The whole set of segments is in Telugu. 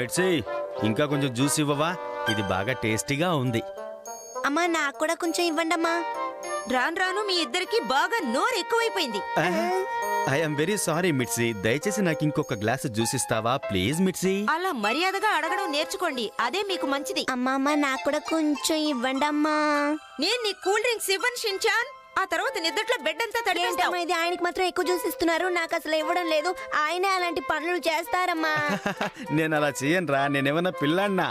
మిర్చి ఇంకా కొంచెం జ్యూస్ ఇవ్వవా? ఇది బాగా టేస్టీగా ఉంది. అమ్మా నాకు కూడా కొంచెం ఇవ్వండి అమ్మా. రాను రాను మీ ఇద్దరికి బాగా నోరు ఎక్కువైపోయింది. ఐఎమ్ వెరీ సారీ మిర్చి, దయచేసి నాకు ఇంకొక గ్లాసు జ్యూస్ ఇస్తావా ప్లీజ్ మిర్చి? అలా మర్యాదగా అడగడం నేర్చుకోండి, అదే మీకు మంచిది. అమ్మా అమ్మా నాకు కూడా కొంచెం ఇవ్వండి అమ్మా. నేను నీ కూల్ డ్రింక్స్ ఇవ్వను షిన్చాన్. ఆ తర్వాత నిద్దట్లో బెడ్ అంతా తడిపేస్తావు. ఇది ఆయనకి మాత్రం ఎక్కువ జ్యూస్ ఇస్తున్నారు, నాకు అసలు ఇవ్వడం లేదు. ఆయనే అలాంటి పనులు చేస్తారమ్మా. నేను అలా చేయను రా, నేనేమన్నా పిల్లాడినా?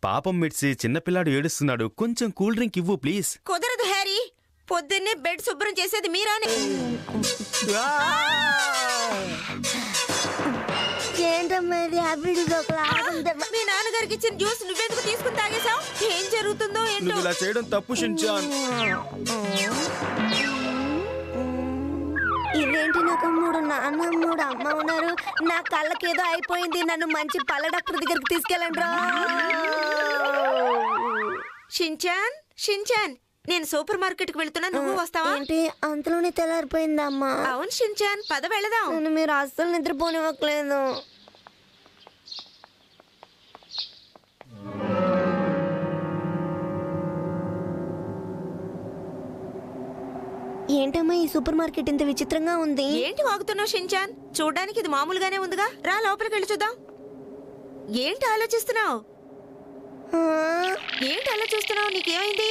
పాపం మిర్చి, చిన్నపిల్లాడు ఏడుస్తున్నాడు, కొంచెం కూల్ డ్రింక్ ఇవ్వు ప్లీజ్. కుదరదు హ్యారీ, పొద్దున్నే బెడ్ శుభ్రం చేసేది మీరానే. ఏంటమ్మా మీ నాన్నగారికి ఇచ్చిన జ్యూస్ నువ్వెందుకు తీసుకుని తాగేశావు? ఏం జరుగుతుందో ఏంటో. ఇలా చేయడం తప్పు షిన్చాన్. ఇదేంటి, నాకు 3 నాన్న 3 అమ్మ ఉన్నారు. నా కళ్ళకేదో అయిపోయింది. నన్ను మంచి పళ్ళ డాక్టర్ దగ్గరికి తీసుకెళ్ళండి రా. షిన్చాన్ షిన్చాన్, నేను సూపర్ మార్కెట్ కి వెళ్తున్నా, నువ్వు వస్తావా? ఏంటి అంతలోనే తెల్లారిపోయిందమ్మా? అవును షిన్చాన్, పద వెళదాం. నన్ను మీరు అస్సలు నిద్రపోనివ్వట్లేదు. ఏంటమ్మా ఈ సూపర్ మార్కెట్ ఇంత విచిత్రంగా ఉంది? ఏంటి వాగుతున్నావు షిన్చాన్? చూడ్డానికి ఇది మామూలుగానే ఉందిగా. రా లోపలికి వెళ్ళి చూద్దాం. ఏంటి ఆలోచిస్తున్నావు? ఏంటి అలా చూస్తున్నావు? నీకేమైంది?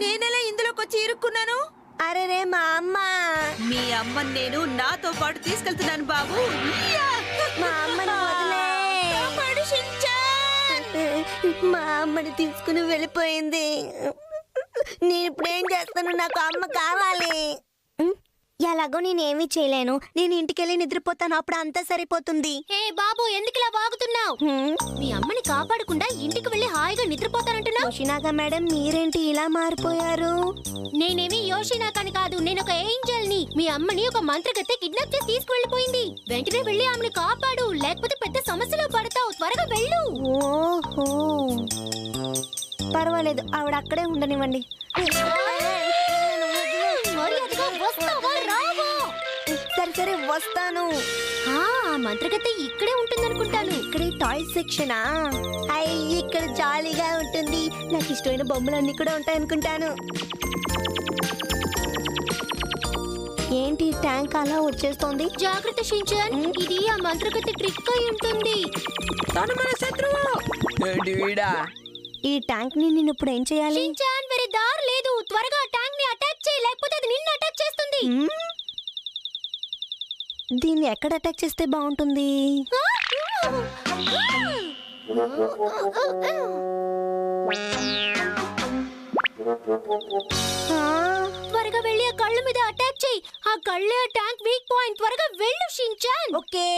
నేనెలా ఇందులోకి వచ్చి ఇరుక్కున్నాను? అరే రే మా అమ్మ. మీ అమ్మని నేను నాతో పాటు తీసుకెళ్తున్నాను బాబు. మా అమ్మని వదిలే. మా అమ్మని తీసుకుని వెళ్ళిపోయింది. నేను ఇప్పుడు ఏం చేస్తాను? నాకు అమ్మ కావాలి. ఎలాగో నేనేమీ చేయలేను. నేను ఇంటికెళ్ళి నిద్రపోతాను, అప్పుడు అంతా సరిపోతుంది. హే బాబు, ఎందుకు ఇలా వాగుతున్నావు? మీ అమ్మని కాపాడకుండా ఇంటికి వెళ్ళి హాయిగా నిద్రపోతానంటున్నావు. యోషినాగా మేడం, మీరేంటి ఇలా మారిపోయారు? నేనేమి యోషినాకని కాదు, నేను ఒక ఏంజల్ ని. మీ అమ్మని ఒక మంత్రగత్తె కిడ్నాప్ చేసి తీసుకువెళ్ళిపోయింది. వెంటనే వెళ్ళి ఆమెను కాపాడు, లేకపోతే పెద్ద సమస్యలో పడతావు. త్వరగా వెళ్ళు. ఓహో, పర్వాలేదు, ఆవిడ అక్కడే ఉండనివ్వండి. సరే సరే వస్తాను. ఆ మంత్రగత్తె ఇక్కడే ఉంటుందనుకుంటాను. ఇక్కడే టాయ్ సెక్షనా? అయ్యి ఇక్కడ జాలీగా ఉంటుంది. నాకు ఇష్టమైన బొమ్మలన్నీ కూడా ఉంటాయనుకుంటాను. ఏంటి ట్యాంక్ అలా వచ్చేస్తోంది? జాగ్రత్త షిన్చాన్, ఇది ఆ మంత్రగత్తె ట్రిక్ అయి ఉంటుంది. తను మన శత్రువు. ఈ ట్యాంక్ ని నేను ఇప్పుడు ఏం చేయాలి? షిన్చాన్, వేరే దారి లేదు. త్వరగా ట్యాంక్ ని అటాక్ చేయి, లేకపోతే అది నిన్ను అటాక్ చేస్తుంది. దీన్ని ఎక్కడ అటాక్ చేస్తే బాగుంటుంది? త్వరగా వెళ్ళి ఆ కళ్ళ మీద అటాక్ చేయి. ఆ కళ్ళే ఆ ట్యాంక్ వీక్ పాయింట్. త్వరగా వెళ్ళు షిన్చాన్. ఓకే.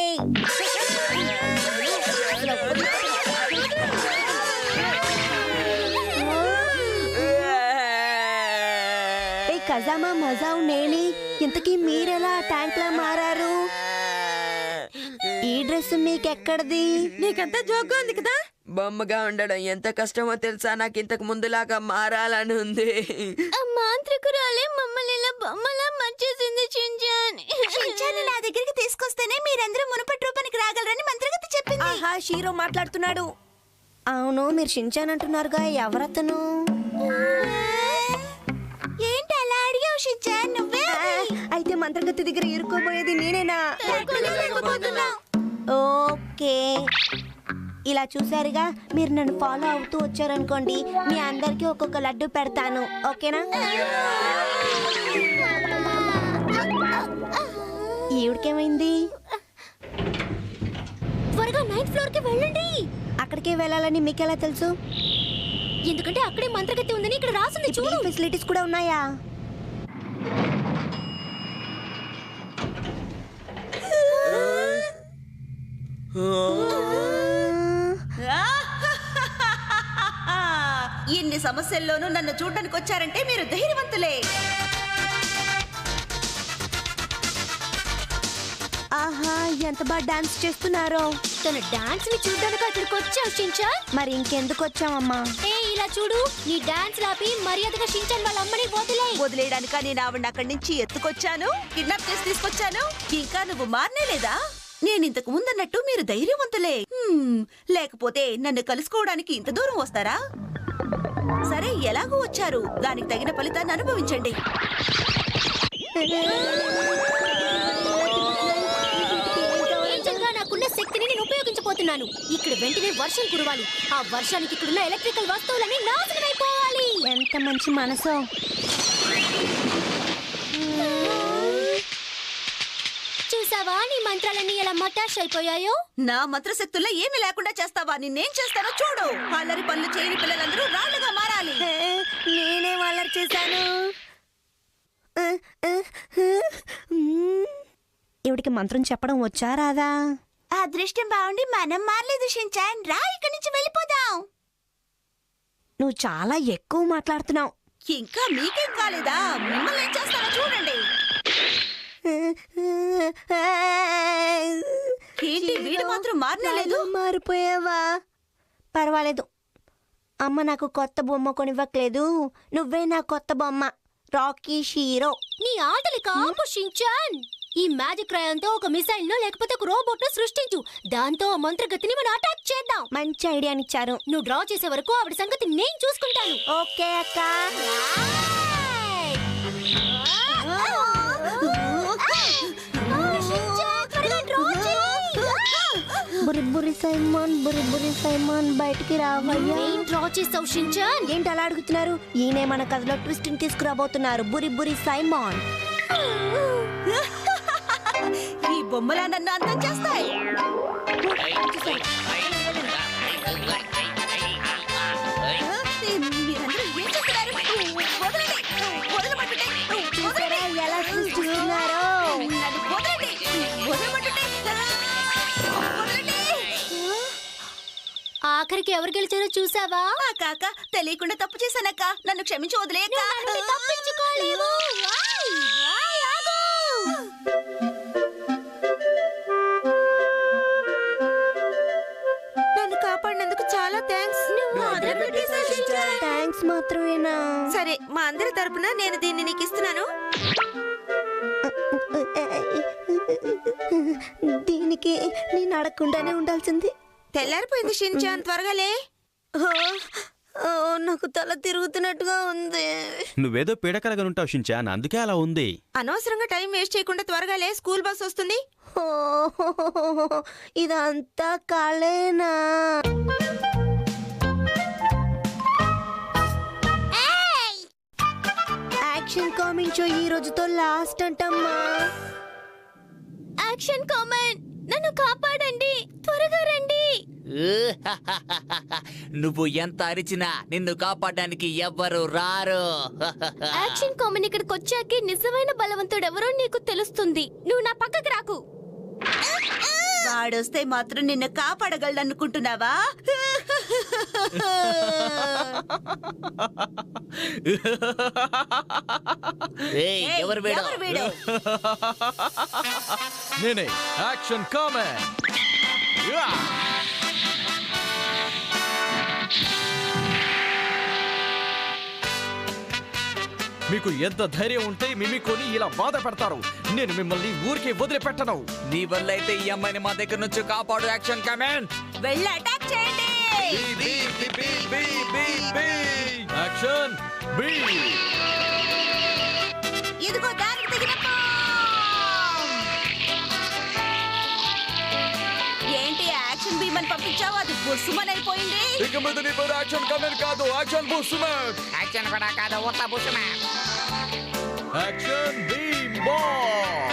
కజామా మజావు నేని, ఇంతకీ మీరెలా ట్యాంక్ లా మారారు? ఈ డ్రెస్ మీకెక్కడది? నీకంతా జోక్గా ఉంది కదా. బొమ్మగా ఉండడం ఎంత కష్టమో తెలుసా? నాకు ఇంతకు ముందులాగా మారాలని ఉంది. మాంత్రికురాలే మమ్మల్ని ఇలా బొమ్మలా మార్చేసింది షిన్చాన్. షిన్చాన్ నా దగ్గరికి తీసుకొస్తేనే మీరందరూ మునుపటి రూపానికి రాగలరని మంత్రగత్తె చెప్పింది. ఆహా, షీరో మాట్లాడుతున్నాడు. అవును, మీరు షిన్చాన్ అంటున్నారుగా, ఎవరతను? ఏంటి అలా అడిగావు షిన్చాన్? నువ్వే అయితే మంత్రగత్తె దగ్గర ఇరుక్కోబోయేది నేనేనా? ఓకే, ఇలా చూసారుగా, మీరు నన్ను ఫాలో అవుతూ వచ్చారనుకోండి, మీ అందరికి ఒక్కొక్క లడ్డు పెడతాను, ఓకేనా? ఈవిడికేమైంది? త్వరగా 9th ఫ్లోర్ కి వెళ్ళండి. అక్కడికే వెళ్ళాలని మీకెలా తెలుసు? ఎందుకంటే అక్కడే మంత్రగత్తె ఉందని ఇక్కడ రాసింది. చూడు, ఫెసిలిటీస్ కూడా ఉన్నాయా? ఇన్ని సమస్యల్లోనూ నన్ను చూడడానికి వచ్చారంటే మీరు ధైర్యవంతులే. ఆహా, ఎంత బాగా డాన్స్ చేస్తున్నారో. తన డాన్స్ ని చూడడానికి అక్కడికి వచ్చావు షిన్చాన్. మరి ఇంకెందుకు వచ్చామమ్మా? ఏ ఇలా చూడు, నీ డాన్స్ లాపి మర్యాదగా షించాన్ వాళ్ళ అమ్మని వదిలే. వదిలేయడానిక నేను ఆవిడ అక్కడి నుంచి ఎత్తుకొచ్చాను, కిడ్నాప్ చేసి తీసుకొచ్చాను. ఇంకా నువ్వు మారనేలేదా? నేనింతకు ముందన్నట్టు మీరు ధైర్యవంతులే. లేకపోతే నన్ను కలుసుకోవడానికి ఇంత దూరం వస్తారా? సరే, ఎలాగో వచ్చారు, దానికి తగిన ఫలితాన్ని అనుభవించండి. ఏంజెల్ గా నాకున్న శక్తిని నేను ఉపయోగించబోతున్నాను. ఇక్కడ వెంటనే వర్షం కురవాలి. ఆ వర్షానికి ఇక్కడున్న ఎలక్ట్రికల్ వస్తువులన్నీ నాశనమైపోవాలి. ఎంత మంచి మనసో. చూసావా నీ మంత్రాలన్నీ ఎలా మటాష్ అయిపోయాయో? నా మంత్రశక్తుల్లో ఏమీ లేకుండా చేస్తావా? నిన్నేం చేస్తానో చూడు. అల్లరి పనులు చేయని పిల్లలందరూ రాళ్లుగా మారాలి. నేనే వాళ్ళకి చేశాను. ఇవిడికి మంత్రం చెప్పడం వచ్చా రాదా? అదృష్టం బాగుండి మనం మారలేదు షించాన్. రా, ఇక్కడి నుంచి వెళ్ళిపోదాం. నువ్వు చాలా ఎక్కువ మాట్లాడుతున్నావు. ఇంకా మీకేం కాలేదా? మిమ్మల్ని ఏం చేస్తానో చూడండి. ఏంటి, వీడు మాత్రం మారలేదు? మారిపోయావా? పర్వాలేదు, అమ్మ నాకు కొత్త బొమ్మ కొనివ్వట్లేదు. నువ్వే నా కొత్త బొమ్మ, రాకీ షీరో. నీ ఆటలు కాపు షించాన్. ఈ మ్యాజిక్ క్రయంతో ఒక మిసైల్ ను లేకపోతే ఒక రోబోట్ ను సృష్టించు. దాంతో ఆ మంత్రగతిని మనం అటాక్ చేద్దాం. మంచి ఐడియానిచ్చారు. నువ్వు డ్రా చేసే వరకు ఆవిడ సంగతి నేను చూసుకుంటాను. ఓకే అక్క. బురి సైమాన్ బయటికి రావయ్యా. ఏం డ్రా చేసావు షించాన్? ఏంటి అలా అడుగుతున్నారు? ఈయనే మన కథలో ట్విస్ట్ తీసుకురాబోతున్నారు, బురి సైమాన్. ఈ బొమ్మలా నన్ను అంతం చేస్తాయి. మీరందరూ ఏం చేస్తున్నారు? వదలండి, వదలమంటుంటే, చూసారా ఎలా సృష్టిస్తున్నారో? నన్ను వదలండి, వదలమంటుంటే, వదలండి. ఆఖరికి ఎవరు గెలిచారో చూసావా? ఆ కాక తెలియకుండా తప్పు చేశానక్క, నన్ను క్షమించి వదిలేక. తప్పించుకోలేవు. నన్ను కాపాడినందుకు చాలా థ్యాంక్స్. థ్యాంక్స్ మాత్రమేనా? సరే, మా అందరి తరపున నేను దీన్ని నీకు ఇస్తున్నాను. దీనికి నేను అడగకుండానే ఉండాల్సింది. తెల్లారిపోయింది షించాన్, త్వరగా లే. నాకు తల తిరుగుతున్నట్టుగా ఉంది. నువ్వేదో పీడకలగనుంటావు షించాన్, అందుకే అలా ఉంది. అనవసరంగా టైం వేస్ట్ చేయకుండా త్వరగా లే, స్కూల్ బస్ వస్తుంది. ఇదంతా కళేనా? యాక్షన్ కామెంట్ షో ఈ రోజుతో లాస్ట్ అంటమ్మా. యాక్షన్ కామెంట్, నన్ను కాపాడండి, త్వరగా రండి. నువ్వు ఎంత అరిచినా నిన్ను కాపాడడానికి ఎవ్వరు రారు. యాక్షన్ కామెంట్ ఇక్కడికి వచ్చాకే నిజమైన బలవంతుడు ఎవరో నీకు తెలుస్తుంది. నువ్వు నా పక్కకి రాకు. వాడొస్తే మాత్రం నిన్ను కాపాడగలనుకుంటున్నావా? ఏయ్, ఎవరు వీడు? ఎవరు వీడు? నేనే యాక్షన్ కామెంట్. మీకు ఎంత ధైర్యం ఉంటే మిమికోని ఇలా బాధ పెడతారు? నేను మిమ్మల్ని ఊరికే వదిలిపెట్టను. నీ వల్ల అయితే ఈ అమ్మాయిని మా దగ్గర నుంచి కాపాడు. Action command. వెళ్ళి అటాక్ చేయండి. Action B. ఇదిగో దానికి తగిన ఏంటి యాక్షన్ బీమ్ అని పంపించావు? అది బుస్సుమని అయిపోయింది. ఇక మీద నీ పేరు యాక్షన్ కమాండ్ కాదు, యాక్షన్ బుస్సుమన్. యాక్షన్ కూడా కాదు, ఉత్త బుస్సుమన్. Action beam ball.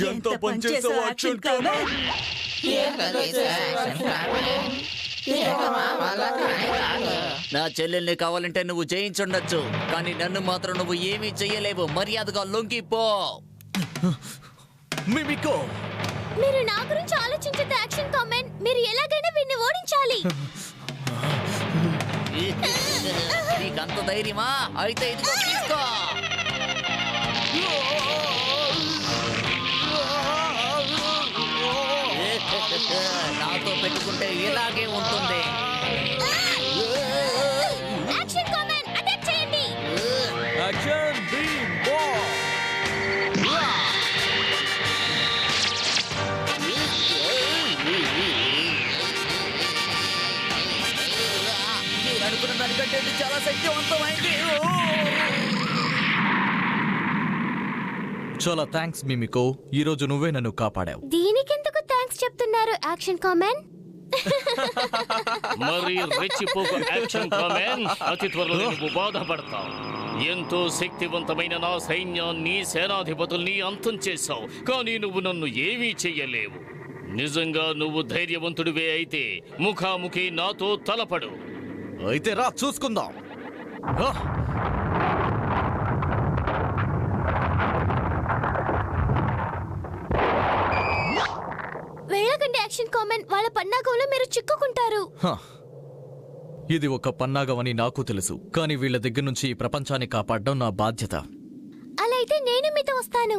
ఎంత పనిచేసావు యాక్షన్ కమాండ్? నా చెల్లెల్ని కావాలంటే నువ్వు జయించుండొచ్చు, కానీ నన్ను మాత్రం నువ్వు ఏమీ చెయ్యలేవు. మర్యాదగా లొంగిపో. మిమికో, మీరు నా గురించి ఆలోచించే యాక్షన్ కామెంట్. మీరు ఎలాగైనా వీడిని ఓడించాలి. నీకంత ధైర్యమా? అయితే ఇదిగో తీసుకో. నాతో పెట్టుకుంటే ఇలాగే ఉంటుంది. యాక్షన్ కామన్ అటాక్ చేయండి. Action beam ball. మీరు అనుకున్న దానికంటే ఇది చాలా శక్తివంతమైంది. చాలా థ్యాంక్స్ మిమికో, ఈ రోజు నువ్వే నన్ను కాపాడావు. దీనికెందుకు థాంక్స్ చెప్తున్నారు యాక్షన్ కామన్? మరి రెచ్చిపోక యాక్షన్ కామెన్. అతి త్వరలో నువ్వు బాధపడతావు. ఎంతో శక్తివంతమైన నా సైన్యాన్ని, సేనాధిపతుల్ని అంతం చేశావు, కానీ నువ్వు నన్ను ఏమీ చెయ్యలేవు. నిజంగా నువ్వు ధైర్యవంతుడివే అయితే ముఖాముఖి నాతో తలపడు. అయితే రా చూసుకుందాం. ఆ! వెళ్ళకండి యాక్షన్ కామన్, వాళ్ళ పన్నాగంలో మీరు చిక్కుకుంటారు. హ. ఇది ఒక పన్నాగమని నాకు తెలుసు, కానీ వీళ్ళ దగ్గర నుంచి ఈ ప్రపంచాన్ని కాపాడడం నా బాధ్యత. అలా అయితే నేను మీతో వస్తాను.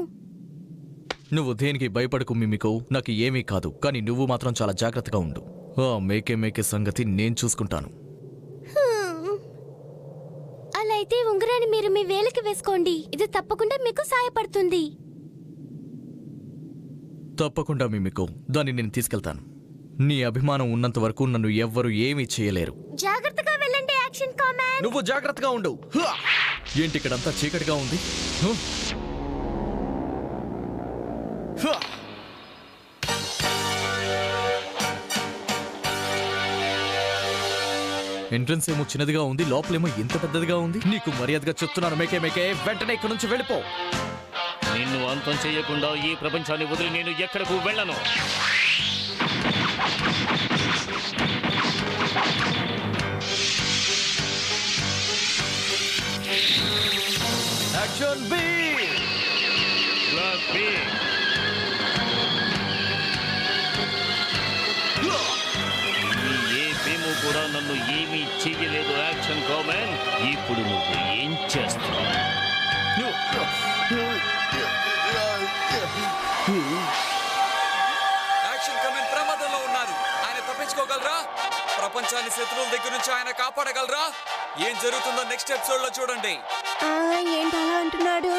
నువ్వు దేనికి భయపడకు మిమికో, నాకు ఏమీ కాదు, కానీ నువ్వు మాత్రం చాలా జాగ్రత్తగా ఉండు. ఆ మేకే సంగతి నేను చూసుకుంటాను. అలా అయితే ఉంగరాన్ని మీరు మీ వేలికి వేసుకోండి, ఇది తప్పకుండా మీకు సాయపడుతుంది. తప్పకుండా మిమికో, దాన్ని నేను తీసుకెళ్తాను. నీ అభిమానం ఉన్నంత వరకు నన్ను ఎవ్వరూ ఏమీ చేయలేరు. జాగ్రత్తగా వెళ్ళండి యాక్షన్ కామన్. నువ్వు జాగ్రత్తగా ఉండు. హ! ఏంటి ఇక్కడంతా చీకటిగా ఉంది? హ! హ! ఎంట్రన్స్ ఏమో చిన్నదిగా ఉంది, లోపలేమో ఎంత పెద్దదిగా ఉంది. నీకు మర్యాదగా చెప్తున్నాను మేకే, వెంటనే ఇక్కడ నుంచి వెళ్ళిపో. నిన్ను అంతం చేయకుండా ఈ ప్రపంచాన్ని వదిలి నేను ఎక్కడకు వెళ్ళను. Action beam! Black beam. ఈ ఏ భీము కూడా నన్ను ఏమీ చెయ్యలేదు యాక్షన్ కామెన్. ఇప్పుడు నువ్వు ఏం చేస్తావు? యాక్షన్ కమెన్ ప్రమాదంలో ఉన్నారు. ఆయన తప్పించుకోగలరా? ప్రపంచాన్ని శత్రువుల దగ్గర నుంచి ఆయన కాపాడగలరా? ఏం జరుగుతుందో నెక్స్ట్ ఎపిసోడ్ లో చూడండి. ఏంటి అలా అంటున్నాడు?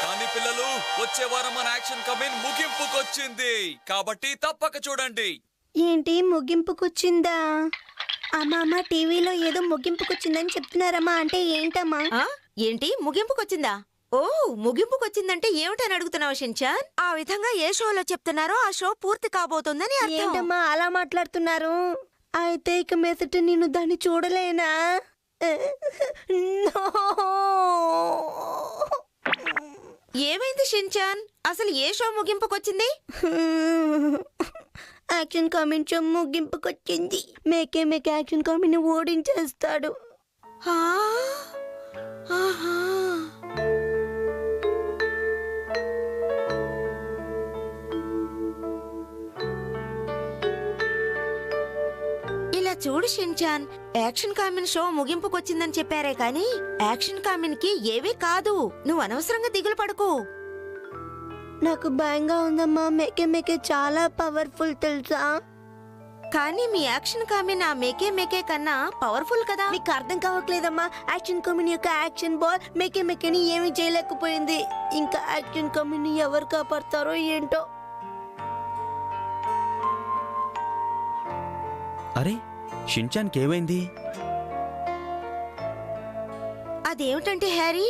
కానీ పిల్లలు, వచ్చే వారం మన యాక్షన్ కమెన్ ముగింపుకొచ్చింది, కాబట్టి తప్పక చూడండి. ఏంటి ముగింపుకొచ్చిందా? అమ్మా టీవీలో ఏదో ముగింపుకొచ్చిందని చెప్తున్నారమ్మా, అంటే ఏంటమ్మా? ఏంటి ముగింపుకొచ్చిందా? ఓ, ముగింపుకొచ్చిందంటే ఏమిటని అడుగుతున్నావు షిన్చాన్? ఆ విధంగా ఏ షోలో చెప్తున్నారో ఆ షో పూర్తి కాబోతోందని అర్థం. ఏంటమ్మా అలా మాట్లాడుతున్నారు? అయితే ఇక మీదట నేను దాన్ని చూడలేనా? No! ఏమైంది షిన్చాన్? అసలు ఏ షో ముగింపుకొచ్చింది? యాక్షన్ కామెంట్ షో ముగింపుకొచ్చింది. మేకే యాక్షన్ కామెంట్ ఓడించేస్తాడు. ఆ? ఆహా. ఇలా చూడు షిన్చాన్, యాక్షన్ కామిన్ షో ముగింపుకొచ్చిందని చెప్పారే కానీ యాక్షన్ కామిన్ కి ఏవీ కాదు. నువ్వు అనవసరంగా దిగులు పడకు. నాకు భయంగా ఉందమ్మా. మేకే చాలా పవర్ఫుల్ తెలుసా? కానీ మీ యాక్షన్ కామిన్ ఆ మేకే కన్నా పవర్ఫుల్ కదా. మీకు అర్థం కావట్లేదమ్మా. యాక్షన్ కామిన్ యొక్క యాక్షన్ బాల్ మేకేని ఏమీ చేయలేకపోయింది. ఇంకా యాక్షన్ కామిన్ ఎవరు కాపాడతారో ఏంటో. అరే షిన్చాన్కి ఏమైంది? అదేమిటంటే హ్యారీ,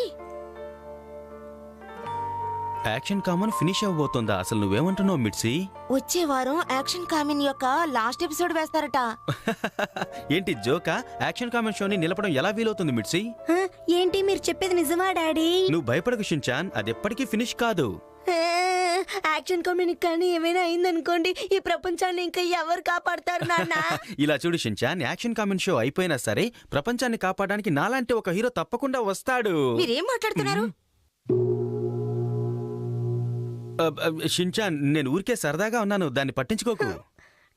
యాక్షన్ కామన్ ఫినిష్ అవ్వబోతుందా? అసలు నువ్వేమంటున్నావు మిడ్సీ? వచ్చే వారం యాక్షన్ కామిన్ యొక్క లాస్ట్ ఎపిసోడ్ వేస్తారట. ఏంటి జోకా? యాక్షన్ కామన్ షోని నిలపడం ఎలా వీలవుతుంది మిడ్సీ? ఏంటి మీరు చెప్పేది నిజమా డాడీ? నువ్వు భయపడకు షిన్చాన్, అది ఎప్పటికీ ఫినిష్ కాదు. యాక్షన్ కామిన్ కానీ ఏమైనా అయిందనుకోండి, ఈ ప్రపంచాన్ని ఇంకా ఎవరు కాపాడతారు నాన్న? ఇలా చూడు షిన్చాన్, యాక్షన్ కామన్ షో అయిపోయినా సరే ప్రపంచాన్ని కాపాడడానికి నాలాంటి ఒక హీరో తప్పకుండా వస్తాడు. మీరేం మాట్లాడుతున్నారు? షిన్చాన్, నేను ఊరికే సరదాగా ఉన్నాను, దాన్ని పట్టించుకోకు.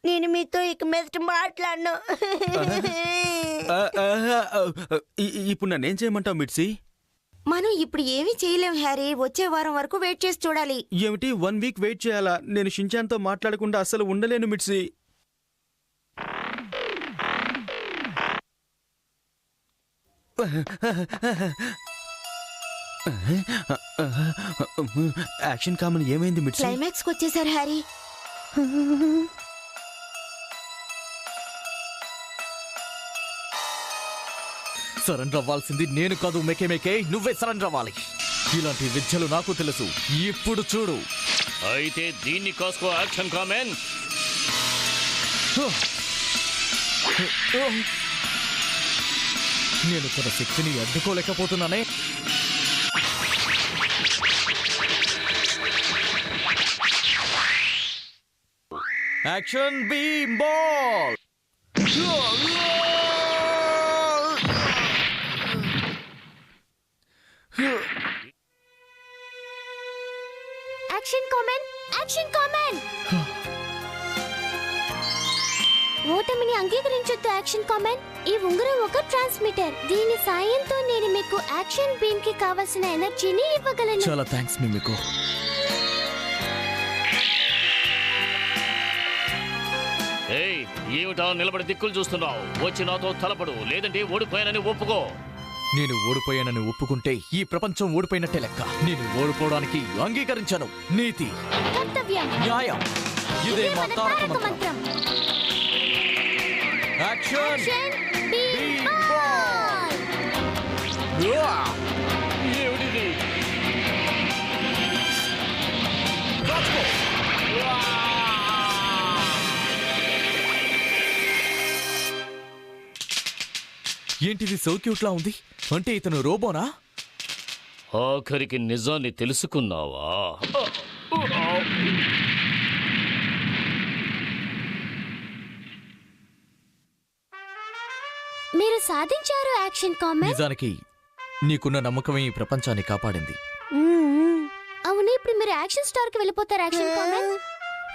నేను మీతో ఇక మీదట మాట్లాడను. ఇప్పుడు నన్నేం చేయమంటావు మిట్సి? మనం ఇప్పుడు ఏమీ చేయలేం హ్యారీ. వచ్చే వారం వరకు వెయిట్ చేసి చూడాలి. ఏమిటి 1 వీక్ వెయిట్ చేయాలా? నేను షించాన్తో మాట్లాడకుండా అస్సలు ఉండలేను మిట్సి. యాక్షన్ కామన్ ఏమైంది మిట్సి? క్లైమాక్స్ వచ్చేసారు హ్యారీ. సరెండర్ అవ్వాల్సింది నేను కాదు మేకే, నువ్వే సరెండర్ అవ్వాలి. ఇలాంటి విద్యలు నాకు తెలుసు. ఇప్పుడు చూడు. అయితే దీన్ని కాసుకో యాక్షన్ కామెన్. నేను తన శక్తిని అడ్డుకోలేకపోతున్నానే. Action beam ball. Action Kamen, Action Kamen. ఓటమిని అంగీకరించొద్దు యాక్షన్ కామెన్. ఈ ఉంగరం ఒక ట్రాన్స్మిటర్. దీని సాయంతో నేను మీకు యాక్షన్ బీమ్ కి కావాల్సిన ఎనర్జీని ఇవ్వగలను. చాలా థ్యాంక్స్ మిమికో. ఏయ్, ఏమిటా నిలబడి దిక్కులు చూస్తున్నావు? వచ్చి నాతో తలపడు, లేదంటే ఓడిపోయానని ఒప్పుకో. నేను ఓడిపోయానని ఒప్పుకుంటే ఈ ప్రపంచం ఓడిపోయినట్టే లెక్క. నేను ఓడిపోవడానికి అంగీకరించాను. నీతి, కర్తవ్యం, న్యాయం, ఇదే మా తారక మంత్రం. Action action beam beam ball. ఏమిటిది? ఏంటిది సో క్యూట్ లా ఉంది? అంటే ఇతను రోబోనా? ఆఖరికి నిజాన్ని తెలుసుకున్నావా? మీరు సాధించారు యాక్షన్ కామెన్. నిజానికి నీకున్న నమ్మకమే ఈ ప్రపంచాన్ని కాపాడింది. అవును, ఇప్పుడు మీరు యాక్షన్ స్టార్ కి వెళ్ళిపోతారు యాక్షన్ కామెన్.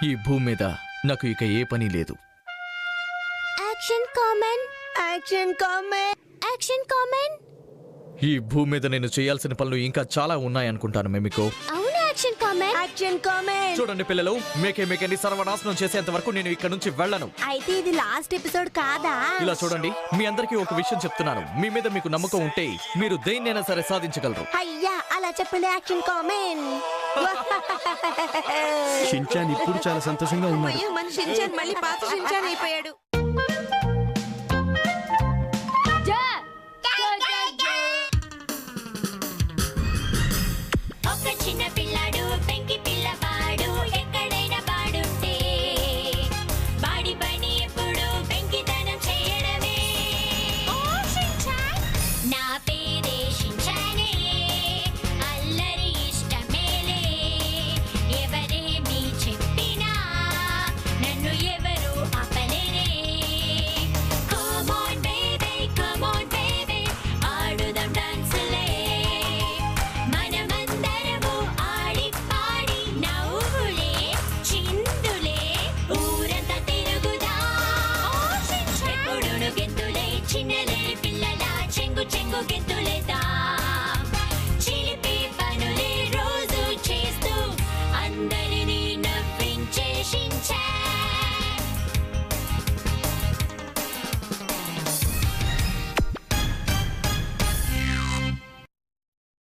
ఈ భూమి మీద నాకు ఇక ఏ పని లేదు. Action Kamen, Action Kamen, Action Kamen. ఈ భూమి మీద నేను చేయాల్సిన పనులు ఇంకా చాలా ఉన్నాయనుకుంటాను మిమికో. అవును యాక్షన్ కామెన్. యాక్షన్ కామెన్. చూడండి పిల్లలు, మేకేని సర్వనాశనం చేసేంత వరకు నేను ఇక్కడ నుంచి వెళ్ళను. అయితే ఇది లాస్ట్ ఎపిసోడ్ కాదా? ఇలా చూడండి, మీ అందరికీ ఒక విషయం చెప్తున్నాను. మీ మీద మీకు నమ్మకం ఉంటే మీరు దేన్నైనా సరే సాధించగలరు. అయ్యా, అలా చెప్పండి యాక్షన్ కామెన్. షించాన్ ఇప్పుడు చాలా సంతోషంగా ఉన్నాడు. అయ్యో, మన షించాన్ మళ్ళీ పాత షించాన్ అయిపోయాడు.